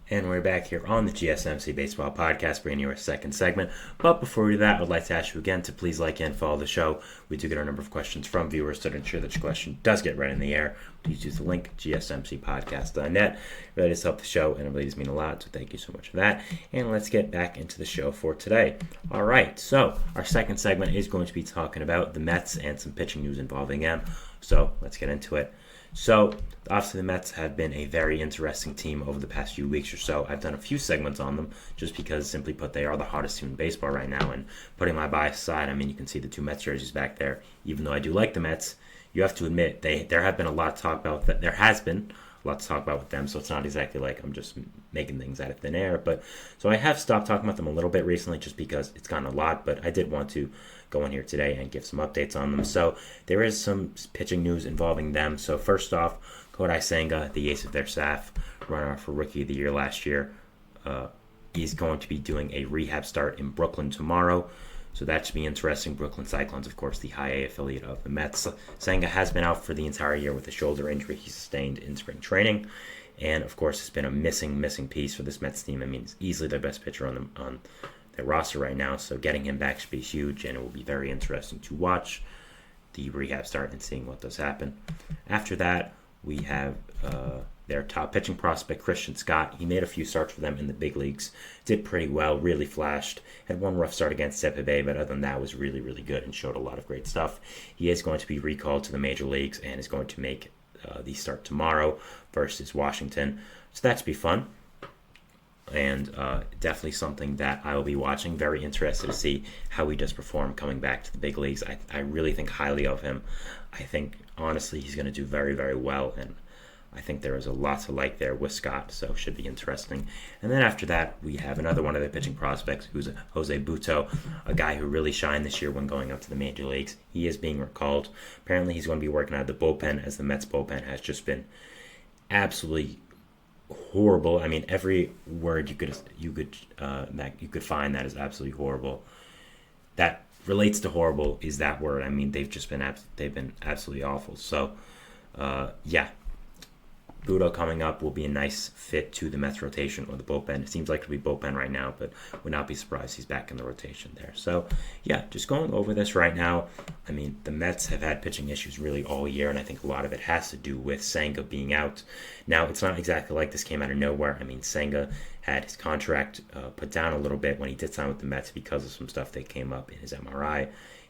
And we're back here on the GSMC Baseball Podcast, bringing you our second segment. But before we do that, I'd like to ask you again to please like and follow the show. We do get a number of questions from viewers, so to ensure that your question does get read in the air, please use the link, gsmcpodcast.net. It really does help the show, and it really does mean a lot, so thank you so much for that. And let's get back into the show for today. All right, so our second segment is going to be talking about the Mets and some pitching news involving them. So let's get into it. So, obviously, the Mets have been a very interesting team over the past few weeks or so. I've done a few segments on them just because, simply put, they are the hottest team in baseball right now. And putting my bias aside, I mean, you can see the two Mets jerseys back there. Even though I do like the Mets, you have to admit there have been a lot to talk about. There has been a lot to talk about with them, so it's not exactly like I'm just making things out of thin air. But so I have stopped talking about them a little bit recently just because it's gotten a lot, but I did want to go in here today and give some updates on them. So there is some pitching news involving them. So first off, Kodai Senga, the ace of their staff, runner-up for Rookie of the Year last year, is going to be doing a rehab start in Brooklyn tomorrow. So that should be interesting. Brooklyn Cyclones, of course, the high A affiliate of the Mets. Senga has been out for the entire year with a shoulder injury he sustained in spring training. And, of course, it's been a missing piece for this Mets team. I mean, he's easily their best pitcher on their roster right now. So getting him back should be huge, and it will be very interesting to watch the rehab start and seeing what does happen. After that, we have their top pitching prospect, Christian Scott. He made a few starts for them in the big leagues. Did pretty well, really flashed. Had one rough start against Tampa Bay, but other than that was really, really good and showed a lot of great stuff. He is going to be recalled to the major leagues and is going to make the start tomorrow versus Washington. So that should be fun. And definitely something that I will be watching. Very interested to see how he does perform coming back to the big leagues. I really think highly of him. I think, honestly, he's going to do very, very well. And I think there is a lot to like there with Scott, so it should be interesting. And then after that, we have another one of the pitching prospects, who's Jose Butto, a guy who really shined this year when going up to the major leagues. He is being recalled. Apparently, he's going to be working out of the bullpen, as the Mets bullpen has just been absolutely horrible. I mean, every word you could find that is absolutely horrible. That relates to horrible is that word. I mean, they've been absolutely awful. So, yeah. Budo coming up will be a nice fit to the Mets rotation or the bullpen. It seems like it'll be bullpen right now, but would not be surprised he's back in the rotation there. So, yeah, just going over this right now. I mean, the Mets have had pitching issues really all year, and I think a lot of it has to do with Senga being out. Now, it's not exactly like this came out of nowhere. I mean, Senga had his contract put down a little bit when he did sign with the Mets because of some stuff that came up in his MRI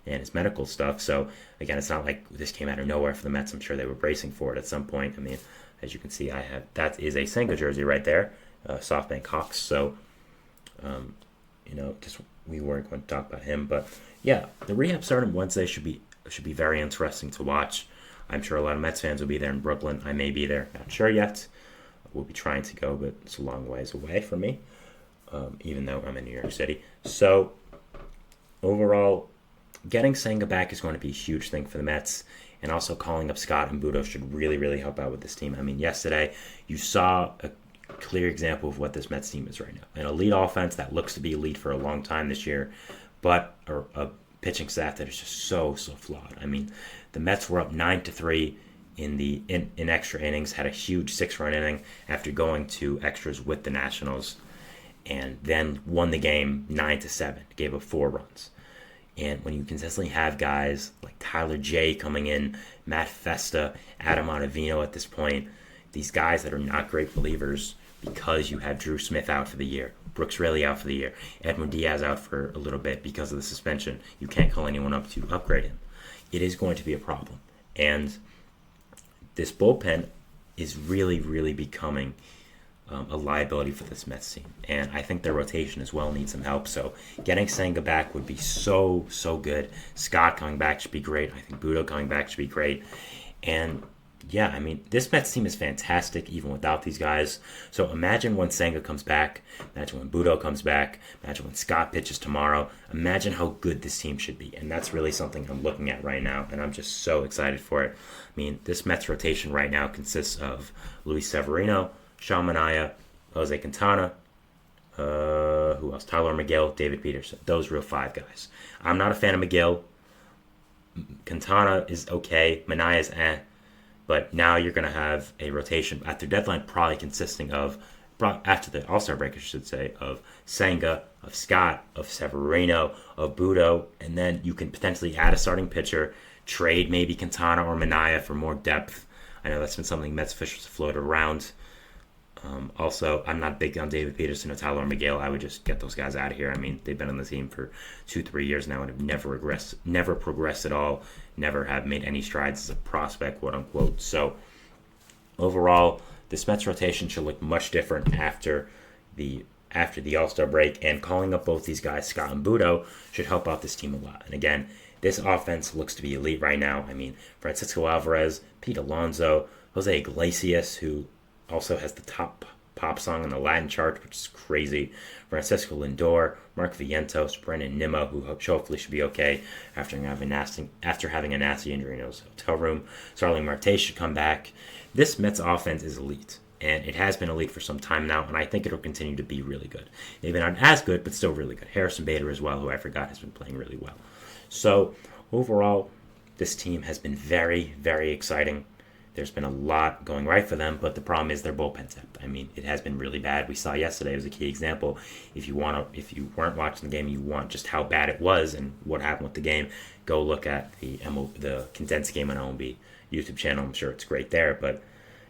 and his medical stuff. So, again, it's not like this came out of nowhere for the Mets. I'm sure they were bracing for it at some point. I mean, as you can see, that is a Senga jersey right there, SoftBank Hawks. So, just we weren't going to talk about him, but yeah, the rehab start on Wednesday should be very interesting to watch. I'm sure a lot of Mets fans will be there in Brooklyn. I may be there, not sure yet. We'll be trying to go, but it's a long ways away from me, even though I'm in New York City. So, overall, getting Senga back is going to be a huge thing for the Mets. And also calling up Scott and Budo should really, really help out with this team. I mean, yesterday you saw a clear example of what this Mets team is right now. An elite offense that looks to be elite for a long time this year, but a pitching staff that is just so flawed. I mean, the Mets were up 9-3 in extra innings, had a huge 6-run inning after going to extras with the Nationals, and then won the game 9-7, gave up 4 runs. And when you consistently have guys like Tyler J coming in, Matt Festa, Adam Ottavino at this point, these guys that are not great relievers because you have Drew Smith out for the year, Brooks Raley out for the year, Edwin Diaz out for a little bit because of the suspension. You can't call anyone up to upgrade him. It is going to be a problem. And this bullpen is really, really becoming a liability for this Mets team. And I think their rotation as well needs some help. So getting Senga back would be so good. Scott coming back should be great. I think Budo coming back should be great. And yeah, I mean, this Mets team is fantastic even without these guys. So imagine when Senga comes back. Imagine when Budo comes back. Imagine when Scott pitches tomorrow. Imagine how good this team should be. And that's really something I'm looking at right now. And I'm just so excited for it. I mean, this Mets rotation right now consists of Luis Severino, Sean Manaea, Jose Quintana, who else? Tyler McGill, David Peterson. Those real 5 guys. I'm not a fan of McGill. Quintana is okay. Manaea is eh. But now you're going to have a rotation at the deadline probably consisting of after the All-Star break, I should say, of Senga, of Scott, of Severino, of Budo, and then you can potentially add a starting pitcher, trade maybe Quintana or Minaya for more depth. I know that's been something Mets officials have floated around. Also, I'm not big on David Peterson or Tyler Miguel. I would just get those guys out of here. I mean, they've been on the team for 2-3 years now and have never progressed at all, never have made any strides as a prospect, quote unquote. So, overall, this Mets rotation should look much different after the All-Star break, and calling up both these guys, Scott and Budo, should help out this team a lot. And again, this offense looks to be elite right now. I mean, Francisco Alvarez, Pete Alonso, Jose Iglesias, who also has the top pop song on the Latin chart, which is crazy. Francisco Lindor, Mark Vientos, Brennan Nimmo, who hopefully should be okay after having a nasty injury in his hotel room. Starling Marte should come back. This Mets offense is elite, and it has been elite for some time now, and I think it'll continue to be really good. Maybe not as good, but still really good. Harrison Bader as well, who I forgot has been playing really well. So overall, this team has been very, very exciting. There's been a lot going right for them, but the problem is their bullpen depth. I mean, it has been really bad. We saw yesterday as a key example. If you weren't watching the game, you want just how bad it was and what happened with the game, go look at the condensed game on OMB YouTube channel. I'm sure it's great there. But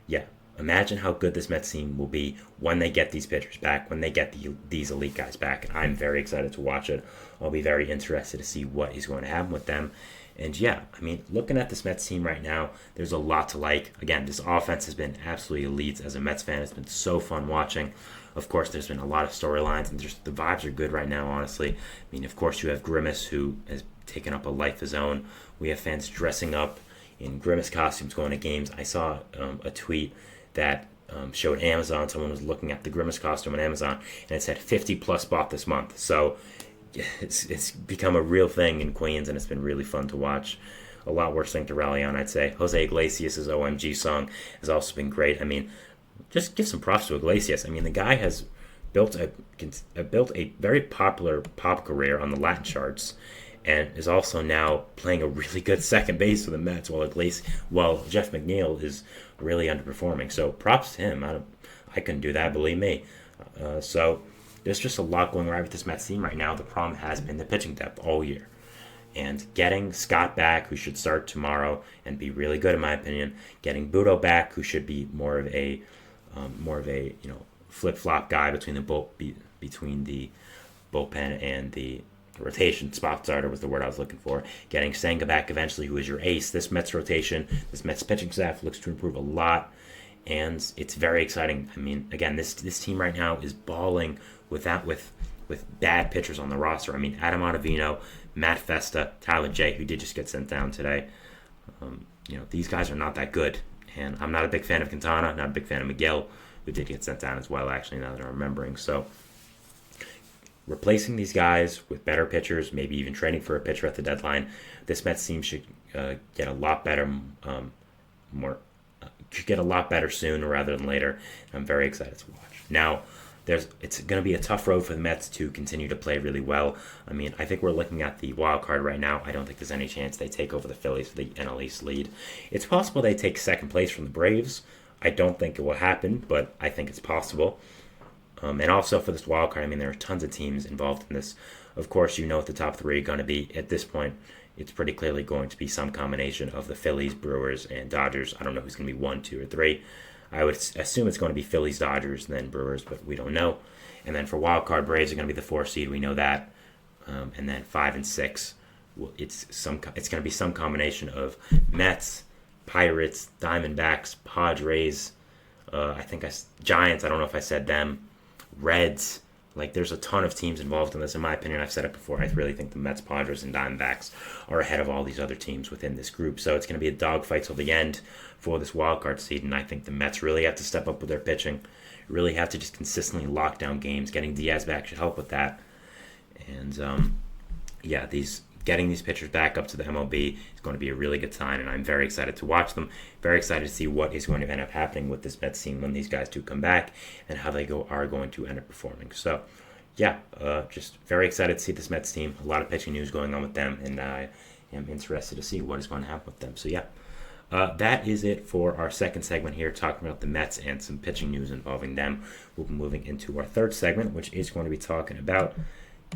yeah, imagine how good this Mets team will be when they get these pitchers back, when they get these elite guys back. And I'm very excited to watch it. I'll be very interested to see what is going to happen with them. And yeah, I mean, looking at this Mets team right now, there's a lot to like. Again, this offense has been absolutely elite. As a Mets fan, it's been so fun watching. Of course, there's been a lot of storylines, and just the vibes are good right now, honestly. I mean, of course, you have Grimace, who has taken up a life of his own. We have fans dressing up in Grimace costumes going to games. I saw a tweet that showed Amazon. Someone was looking at the Grimace costume on Amazon, and it said 50 plus bought this month. So it's become a real thing in Queens, and it's been really fun to watch. A lot worse thing to rally on, I'd say. Jose Iglesias' OMG song has also been great. I mean, just give some props to Iglesias. I mean, the guy has built a very popular pop career on the Latin charts, and is also now playing a really good second base for the Mets, while Jeff McNeil is really underperforming. So props to him. I couldn't do that, believe me. So there's just a lot going right with this Mets team right now. The problem has been the pitching depth all year. And getting Scott back, who should start tomorrow and be really good in my opinion. Getting Budo back, who should be more of a flip-flop guy between the bullpen and the rotation. Spot starter was the word I was looking for. Getting Senga back eventually, who is your ace. This Mets rotation, this Mets pitching staff looks to improve a lot, and it's very exciting. I mean, again, this team right now is balling with bad pitchers on the roster. I mean, Adam Ottavino, Matt Festa, Tyler J, who did just get sent down today. These guys are not that good, and I'm not a big fan of Quintana, not a big fan of Miguel, who did get sent down as well, actually, now that I'm remembering. So replacing these guys with better pitchers, maybe even trading for a pitcher at the deadline, this Mets team should get a lot better, sooner rather than later. I'm very excited to watch. Now, it's going to be a tough road for the Mets to continue to play really well. I mean, I think we're looking at the wild card right now. I don't think there's any chance they take over the Phillies for the NL East lead. It's possible they take second place from the Braves. I don't think it will happen, but I think it's possible. And also for this wild card, I mean, there are tons of teams involved in this. Of course, you know what the top three are going to be. At this point, it's pretty clearly going to be some combination of the Phillies, Brewers, and Dodgers. I don't know who's going to be 1, 2, or 3. I would assume it's going to be Phillies, Dodgers, and then Brewers, but we don't know. And then for wild card, Braves are going to be the 4 seed. We know that. And then 5 and 6, it's going to be some combination of Mets, Pirates, Diamondbacks, Padres. Giants. I don't know if I said them. Reds. Like, there's a ton of teams involved in this. In my opinion, I've said it before, I really think the Mets, Padres, and Diamondbacks are ahead of all these other teams within this group. So it's going to be a dogfight till the end for this wildcard seed, and I think the Mets really have to step up with their pitching. Really have to just consistently lock down games. Getting Diaz back should help with that. And, getting these pitchers back up to the MLB is going to be a really good sign, and I'm very excited to watch them. Very excited to see what is going to end up happening with this Mets team when these guys do come back and how they are going to end up performing. So, just very excited to see this Mets team. A lot of pitching news going on with them, and I am interested to see what is going to happen with them. So, that is it for our second segment here, talking about the Mets and some pitching news involving them. We'll be moving into our third segment, which is going to be talking about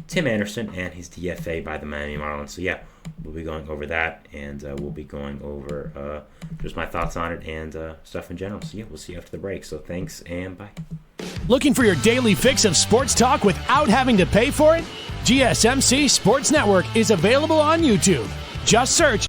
Tim Anderson and his DFA by the Miami Marlins. So yeah, we'll be going over that, and we'll be going over just my thoughts on it and stuff in general. So yeah, we'll see you after the break. So thanks, and bye. Looking for your daily fix of sports talk without having to pay for it? GSMC Sports Network is available on YouTube. Just search